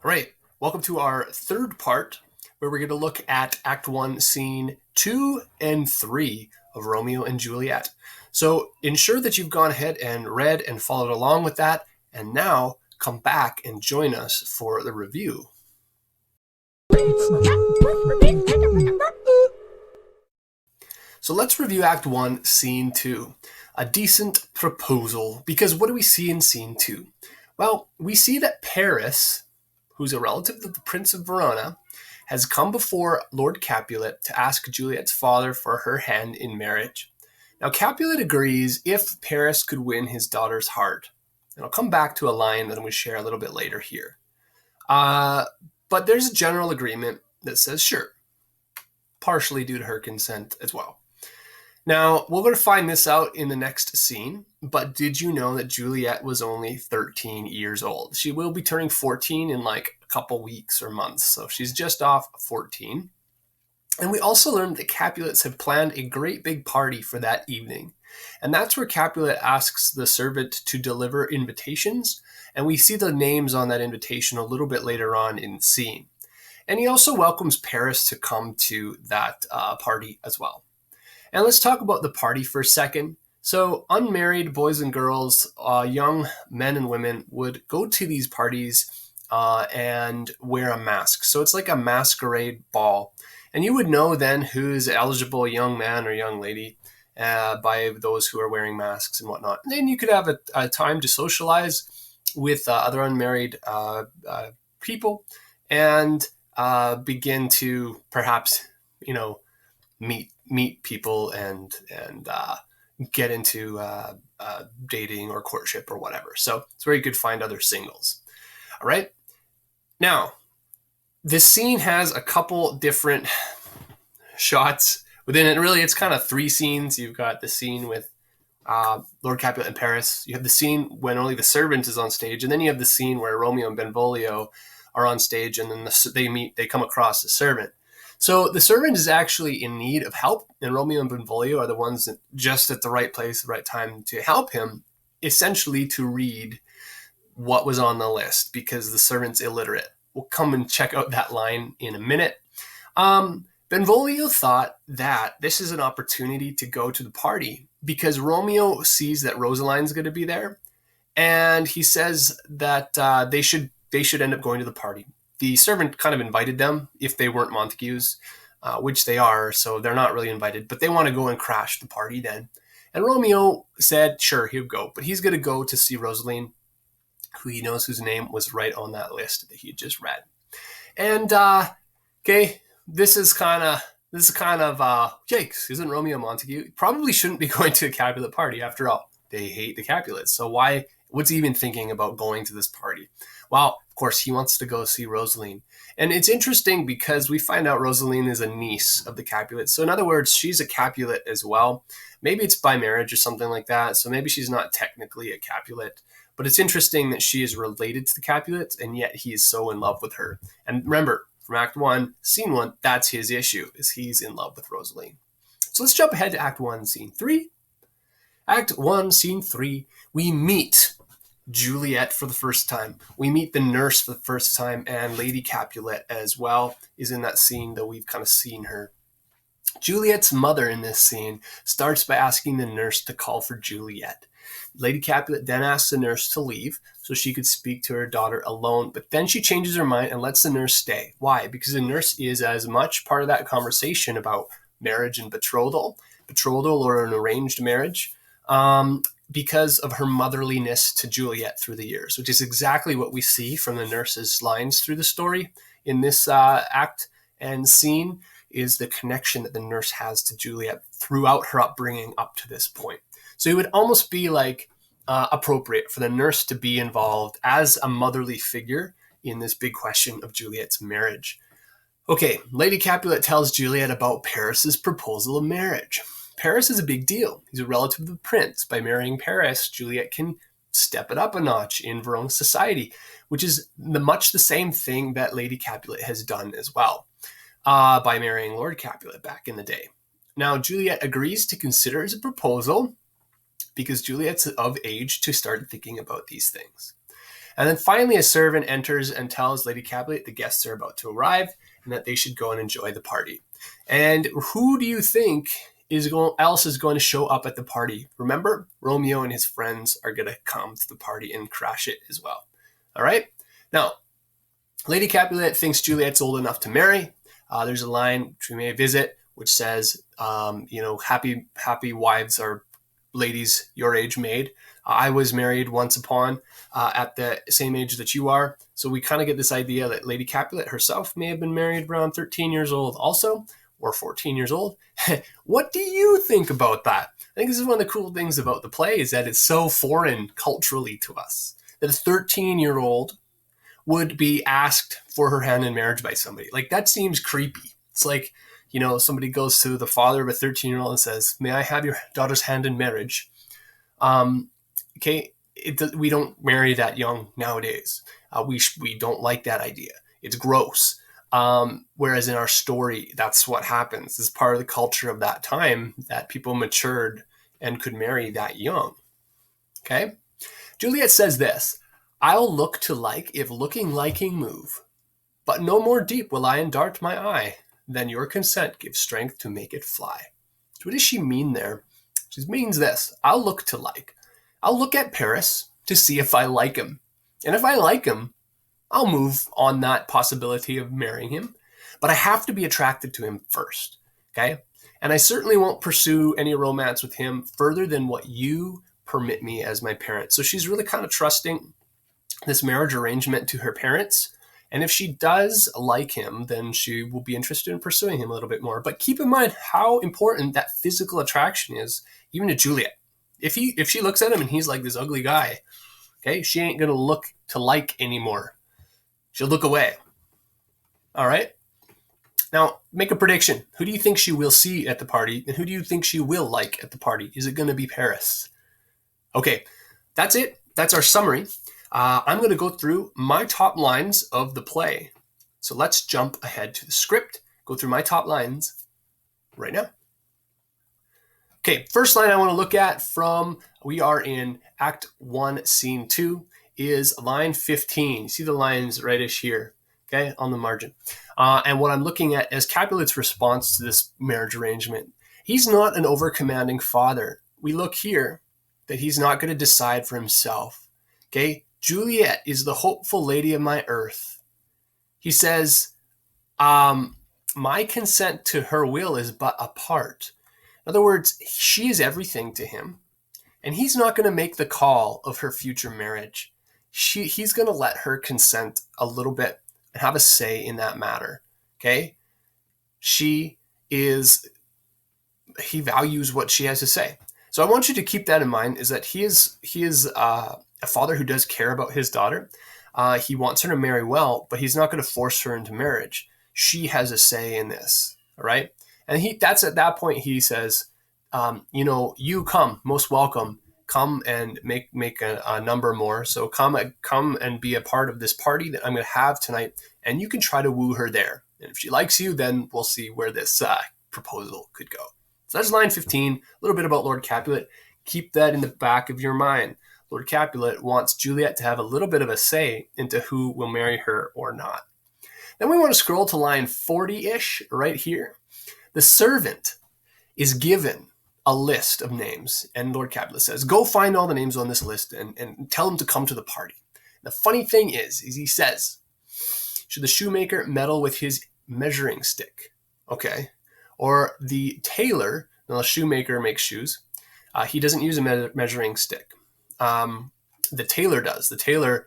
All right, welcome to our third part where we're going to look at Act 1, Scene 2 and 3 of Romeo and Juliet. So ensure that you've gone ahead and read and followed along with that, and now come back and join us for the review. So let's review Act 1, Scene 2. A decent proposal, because what do we see in Scene 2? Well, we see that Paris, who's a relative of the Prince of Verona, has come before Lord Capulet to ask Juliet's father for her hand in marriage. Now, Capulet agrees if Paris could win his daughter's heart. And I'll come back to a line that I'm going to share a little bit later here. But there's a general agreement that says sure, partially due to her consent as well. Now, we're going to find this out in the next scene, but did you know that Juliet was only 13 years old? She will be turning 14 in like a couple weeks or months, so she's just off 14. And we also learned that Capulets have planned a great big party for that evening. And that's where Capulet asks the servant to deliver invitations, and we see the names on that invitation a little bit later on in the scene. And he also welcomes Paris to come to that party as well. And let's talk about the party for a second. So unmarried boys and girls, young men and women would go to these parties and wear a mask. So it's like a masquerade ball. And you would know then who's eligible young man or young lady by those who are wearing masks and whatnot. And then you could have a time to socialize with other unmarried people and begin to perhaps, meet people and get into dating or courtship or whatever. So it's where you could find other singles. All right. Now, this scene has a couple different shots within it. Really, it's kind of three scenes. You've got the scene with Lord Capulet and Paris. You have the scene when only the servant is on stage. And then you have the scene where Romeo and Benvolio are on stage and then they come across the servant. So the servant is actually in need of help, and Romeo and Benvolio are the ones that just at the right place, the right time to help him, essentially to read what was on the list because the servant's illiterate. We'll come and check out that line in a minute. Benvolio thought that this is an opportunity to go to the party because Romeo sees that Rosaline's going to be there, and he says that they should end up going to the party. The servant kind of invited them if they weren't Montagues, which they are, so they're not really invited, but they want to go and crash the party then. And Romeo said, sure, he'll go, but he's going to go to see Rosaline, who he knows whose name was right on that list that he had just read. And, this is kind of, yikes, isn't Romeo Montague? Probably shouldn't be going to a Capulet party after all. They hate the Capulets, so what's he even thinking about going to this party? Well, of course, he wants to go see Rosaline. And it's interesting because we find out Rosaline is a niece of the Capulets. So in other words, she's a Capulet as well. Maybe it's by marriage or something like that. So maybe she's not technically a Capulet. But it's interesting that she is related to the Capulets, and yet he is so in love with her. And remember, from Act 1, Scene 1, that's his issue, is he's in love with Rosaline. So let's jump ahead to Act 1, Scene 3. Act 1, Scene 3, we meet Juliet for the first time. We meet the nurse for the first time, and Lady Capulet as well is in that scene, though we've kind of seen her. Juliet's mother in this scene starts by asking the nurse to call for Juliet. Lady Capulet then asks the nurse to leave so she could speak to her daughter alone, but then she changes her mind and lets the nurse stay. Why? Because the nurse is as much part of that conversation about marriage and betrothal or an arranged marriage, because of her motherliness to Juliet through the years, which is exactly what we see from the nurse's lines through the story in this act and scene, is the connection that the nurse has to Juliet throughout her upbringing up to this point. So it would almost be like appropriate for the nurse to be involved as a motherly figure in this big question of Juliet's marriage. Okay, Lady Capulet tells Juliet about Paris's proposal of marriage. Paris is a big deal. He's a relative of the prince. By marrying Paris, Juliet can step it up a notch in Verona society, which is much the same thing that Lady Capulet has done as well by marrying Lord Capulet back in the day. Now, Juliet agrees to consider his proposal because Juliet's of age to start thinking about these things. And then finally, a servant enters and tells Lady Capulet the guests are about to arrive and that they should go and enjoy the party. And who do you think else is going to show up at the party? Remember, Romeo and his friends are going to come to the party and crash it as well. All right? Now, Lady Capulet thinks Juliet's old enough to marry. There's a line which we may visit, which says, happy wives are ladies your age made. I was married once upon at the same age that you are. So we kind of get this idea that Lady Capulet herself may have been married around 13 years old also, or 14 years old. What do you think about that? I think this is one of the cool things about the play is that it's so foreign culturally to us that a 13-year-old would be asked for her hand in marriage by somebody. Like, that seems creepy. It's like, somebody goes to the father of a 13-year-old and says, may I have your daughter's hand in marriage? Okay, we don't marry that young nowadays. We don't like that idea. It's gross. Whereas in our story, that's what happens. It's part of the culture of that time that people matured and could marry that young. Okay? Juliet says this, I'll look to like if looking liking move, but no more deep will I endart my eye than your consent gives strength to make it fly. So what does she mean there? She means this, I'll look to like. I'll look at Paris to see if I like him. And if I like him, I'll move on that possibility of marrying him, but I have to be attracted to him first, okay? And I certainly won't pursue any romance with him further than what you permit me as my parent. So she's really kind of trusting this marriage arrangement to her parents. And if she does like him, then she will be interested in pursuing him a little bit more. But keep in mind how important that physical attraction is, even to Juliet. If she looks at him and he's like this ugly guy, okay, she ain't going to look to like anymore. She'll look away. All right? Now, make a prediction. Who do you think she will see at the party? And who do you think she will like at the party? Is it going to be Paris? Okay, that's it. That's our summary. I'm going to go through my top lines of the play. So let's jump ahead to the script, go through my top lines right now. Okay, first line I want to look at we are in Act 1, Scene 2, is line 15. You see the lines rightish here, okay, on the margin. And what I'm looking at is Capulet's response to this marriage arrangement. He's not an overcommanding father. We look here that he's not going to decide for himself, okay? Juliet is the hopeful lady of my earth. He says, my consent to her will is but a part. In other words, she is everything to him, and he's not going to make the call of her future marriage. He's going to let her consent a little bit and have a say in that matter, okay? He values what she has to say. So I want you to keep that in mind, is that he is a father who does care about his daughter. He wants her to marry well, but he's not going to force her into marriage. She has a say in this, all right? And that's at that point he says, you come, most welcome. Come and make a number more. So come and be a part of this party that I'm going to have tonight, and you can try to woo her there. And if she likes you, then we'll see where this proposal could go. So that's line 15. A little bit about Lord Capulet. Keep that in the back of your mind. Lord Capulet wants Juliet to have a little bit of a say into who will marry her or not. Then we want to scroll to line 40-ish right here. The servant is given a list of names, and Lord Capulet says, go find all the names on this list and tell them to come to the party. The funny thing is he says, should the shoemaker meddle with his measuring stick? Okay. Or the tailor, now the shoemaker makes shoes, he doesn't use a measuring stick. The tailor does. The tailor,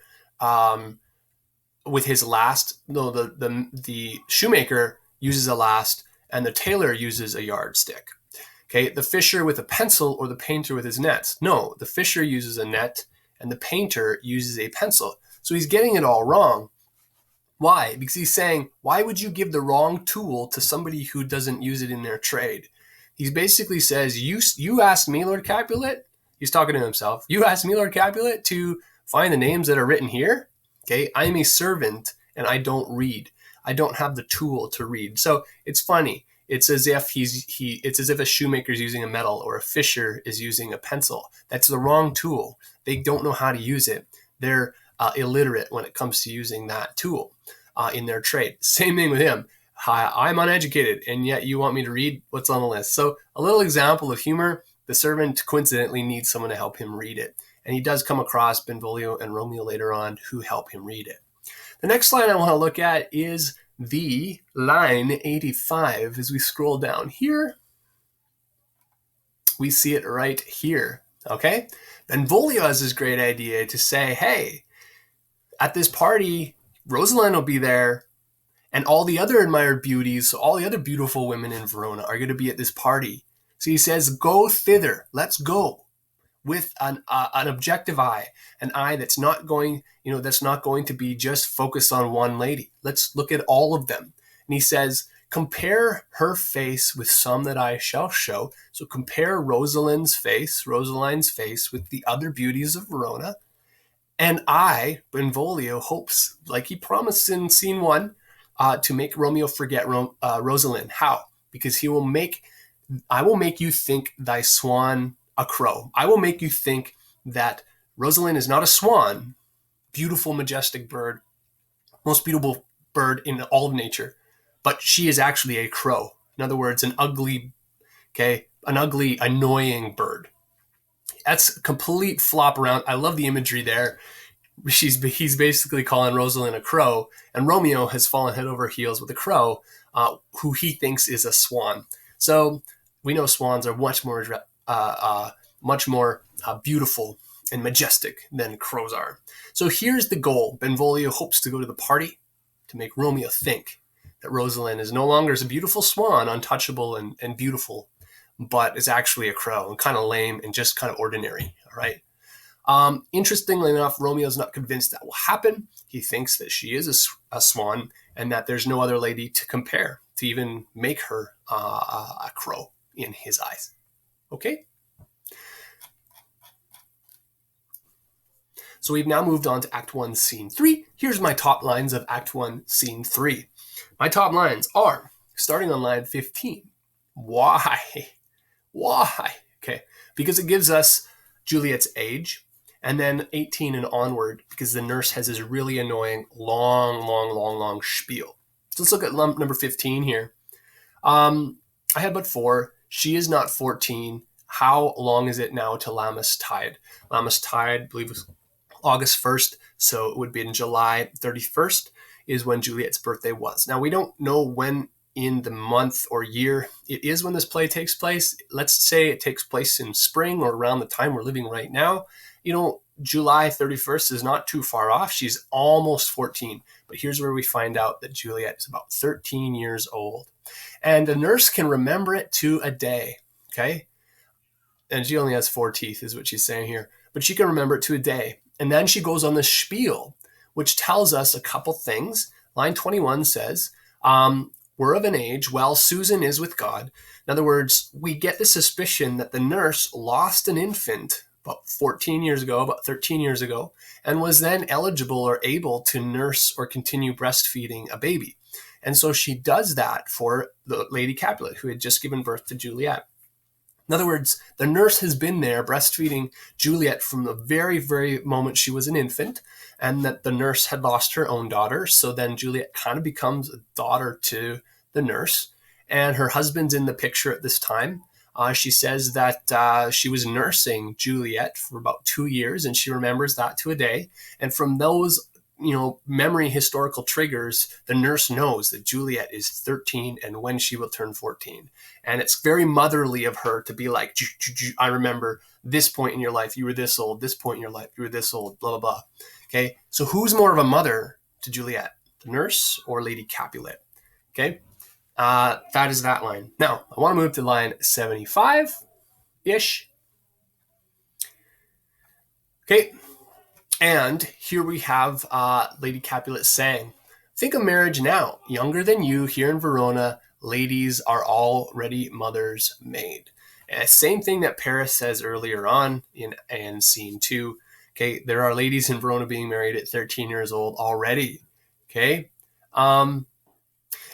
with his last, the shoemaker uses a last, and the tailor uses a yardstick. Okay, the fisher with a pencil or the painter with his nets. No, the fisher uses a net and the painter uses a pencil. So he's getting it all wrong. Why? Because he's saying, why would you give the wrong tool to somebody who doesn't use it in their trade? He basically says, you asked me, Lord Capulet, he's talking to himself, you asked me, Lord Capulet, to find the names that are written here. Okay, I'm a servant and I don't read. I don't have the tool to read. So it's funny. It's as if it's as if a shoemaker is using a metal or a fisher is using a pencil. That's the wrong tool. They don't know how to use it. They're illiterate when it comes to using that tool in their trade. Same thing with him. Hi, I'm uneducated, and yet you want me to read what's on the list. So a little example of humor. The servant coincidentally needs someone to help him read it. And he does come across Benvolio and Romeo later on who help him read it. The next line I want to look at is the line 85. As we scroll down here, we see it right here. Okay? Benvolio has this great idea to say, hey, at this party, Rosalind will be there, and all the other admired beauties, so all the other beautiful women in Verona are going to be at this party. So he says, go thither. Let's go with an objective eye, an eye that's not going, that's not going to be just focused on one lady. Let's look at all of them. And he says, compare her face with some that I shall show. So compare Rosalind's face with the other beauties of Verona. And I, Benvolio, hopes, like he promised in scene 1, to make Romeo forget Rosalind. How? Because I will make you think thy swan a crow. I will make you think that Rosalind is not a swan, beautiful, majestic bird, most beautiful bird in all of nature, but she is actually a crow. In other words, an ugly, annoying bird. That's a complete flop around. I love the imagery there. He's basically calling Rosalind a crow, and Romeo has fallen head over heels with a crow, who he thinks is a swan. So we know swans are much more beautiful and majestic than crows are. So here's the goal. Benvolio hopes to go to the party to make Romeo think that Rosalind is no longer a beautiful swan, untouchable and beautiful, but is actually a crow and kind of lame and just kind of ordinary. All right. Interestingly enough, Romeo's not convinced that will happen. He thinks that she is a swan and that there's no other lady to compare to even make her a crow in his eyes. Okay? So we've now moved on to Act 1, Scene 3. Here's my top lines of Act 1, Scene 3. My top lines are, starting on line 15, why? Why? Okay, because it gives us Juliet's age, and then 18 and onward, because the nurse has this really annoying, long spiel. So let's look at number 15 here. I had but 4. She is not 14. How long is it now to Lammas Tide? Lammas Tide, I believe, was August 1st, so it would be in July 31st is when Juliet's birthday was. Now, we don't know when in the month or year it is when this play takes place. Let's say it takes place in spring or around the time we're living right now. July 31st is not too far off. She's almost 14. But here's where we find out that Juliet is about 13 years old. And the nurse can remember it to a day, okay? And she only has 4 teeth is what she's saying here. But she can remember it to a day. And then she goes on the spiel, which tells us a couple things. Line 21 says, we're of an age, well, Susan is with God. In other words, we get the suspicion that the nurse lost an infant about 13 years ago, and was then eligible or able to nurse or continue breastfeeding a baby. And so she does that for the Lady Capulet, who had just given birth to Juliet. In other words, the nurse has been there breastfeeding Juliet from the very, very moment she was an infant, and that the nurse had lost her own daughter. So then Juliet kind of becomes a daughter to the nurse, and her husband's in the picture at this time. She says that she was nursing Juliet for about 2 years, and she remembers that to a day. And from those, memory historical triggers, the nurse knows that Juliet is 13 and when she will turn 14. And it's very motherly of her to be like, I remember this point in your life, you were this old, this point in your life, you were this old, blah, blah, blah. Okay, so who's more of a mother to Juliet, the nurse or Lady Capulet? Okay, that is that line. Now, I want to move to line 75-ish. Okay, and here we have Lady Capulet saying, think of marriage now, younger than you here in Verona, ladies are already mothers made. And same thing that Paris says earlier on in scene 2. Okay, there are ladies in Verona being married at 13 years old already. Okay, and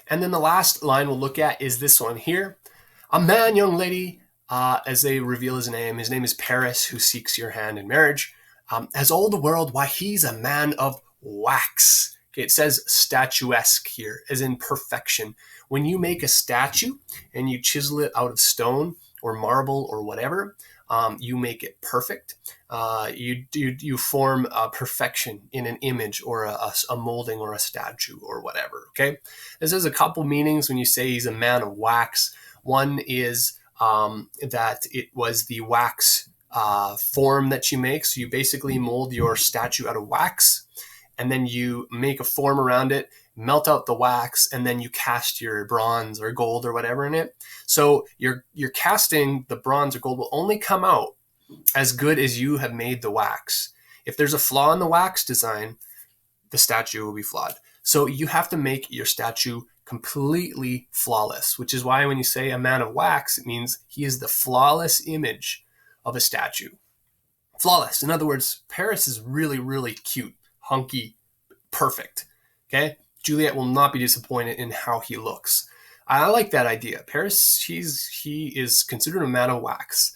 then the last line we'll look at is this one here. A man, young lady, as they reveal his name is Paris, who seeks your hand in marriage. Has all the world, why he's a man of wax. Okay, it says statuesque here, as in perfection. When you make a statue and you chisel it out of stone or marble or whatever, you make it perfect. You form a perfection in an image or a molding or a statue or whatever. Okay, this has a couple meanings when you say he's a man of wax. One is that it was the wax form that you make. So you basically mold your statue out of wax, and then you make a form around it, melt out the wax, and then you cast your bronze or gold or whatever in it. So your casting, the bronze or gold, will only come out as good as you have made the wax. If there's a flaw in the wax design, the statue will be flawed. So you have to make your statue completely flawless, which is why when you say a man of wax, it means he is the flawless image of a statue. Flawless. In other words, Paris is really, really cute, hunky, perfect. Okay? Juliet will not be disappointed in how he looks. I like that idea. Paris, he is considered a man of wax.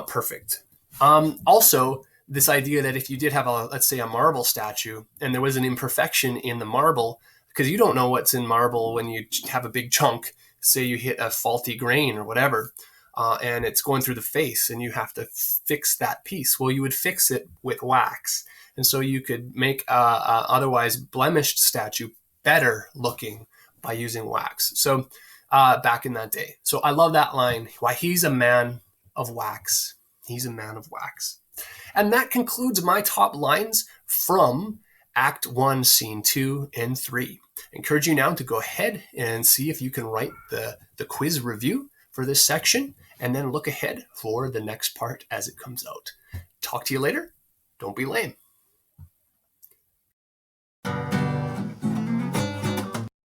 Perfect. Also, this idea that if you did have let's say a marble statue and there was an imperfection in the marble, because you don't know what's in marble when you have a big chunk, say you hit a faulty grain or whatever, and it's going through the face and you have to fix that piece. Well, you would fix it with wax. And so you could make a otherwise blemished statue better looking by using wax. So back in that day. So I love that line, why he's a man of wax. He's a man of wax. And that concludes my top lines from Act 1, Scene 2 and 3. I encourage you now to go ahead and see if you can write the quiz review for this section, and then look ahead for the next part as it comes out. Talk to you later. Don't be lame.